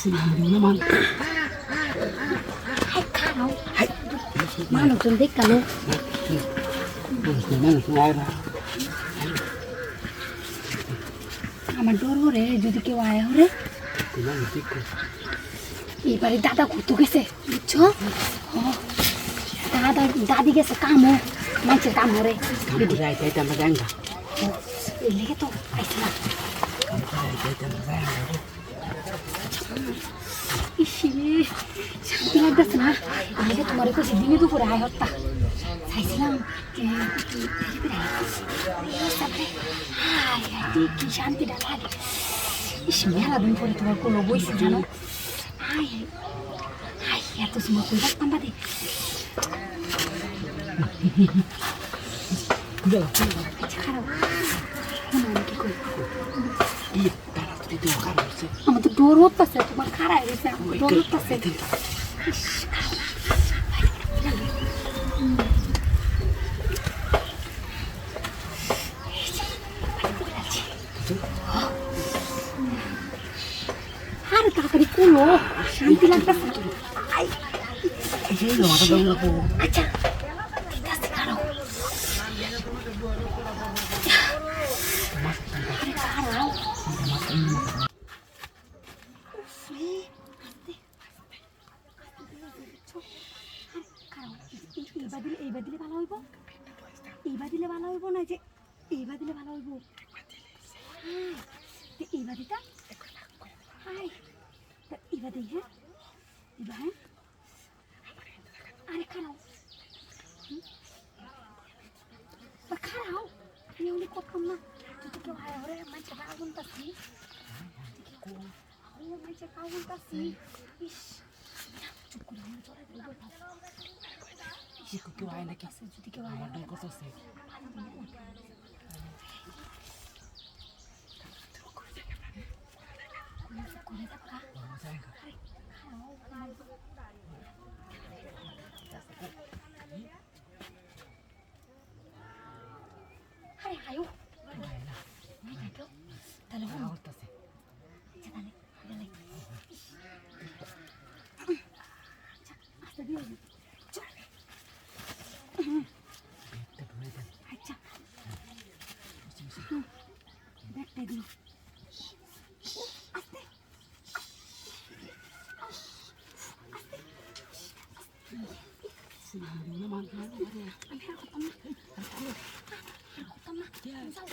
naman. Ay, karaw. Ay, Manong sundik ka, no? naman, Naira. আমার ডর হরে যদি কেউ আয় হরে Kulang, hindi ko. এবারে দাদা ঘুরতে গেছে বুঝছো দাদা দাদি গেছে কামো মানুষের কাম হরে Kamu kuray, kahit ang maganda. এই লেগে তো আইছিলাম Kamu kuray, kahit ang maganda. EC শান্তি লাগতেছে না এই লেগে তোমার কাছে দিনে দুপুরে আয় হত্যা চাইছিলাম কি শান্তিটা লাগে ইস মেলা দিন পরে তোমার কোনো বইছে জানো হাই হাই এত সময় কই রাখতাম বাদে আচ্ছা খারাপ আমি কি করি Iya, parang dito yung kamu sih. আমার তো ডর হচ্ছে তোমার খারাপ হয়েছে আমার ডর হচ্ছে আর তাড়াতাড়ি কোনো শান্তি লাগতেছে Ayun, makadawin ako. আচ্ছা ঠিক আছে খারাপ আরে খারাপ এইবার দিলে ভালো হইব এইবার দিলে ভালো হইব না যে এইবার দিলে ভালো হইব এইবার দিতা এইবার দিই হ্যাঁ এইবার হ্যাঁ আরে খারাও খারাও আমি অনেক করতাম না যদি কেউ হায় হরে মাঝে আগুন তাছি মাঝে আগুন তাছি ইস চুপ করে আমি চলে যাবো Ikaw kiwain na kasi. যদি কেউ হায় Madal ko to si. করে থাকা Masaya ka. আরে আয়ো তাহলে হলো Awal to si. আস্তে দিয়ে আচ্ছা ব্যাগটা দিও আস্তে Sinabi naman. আমি আর করতাম না আমি যাও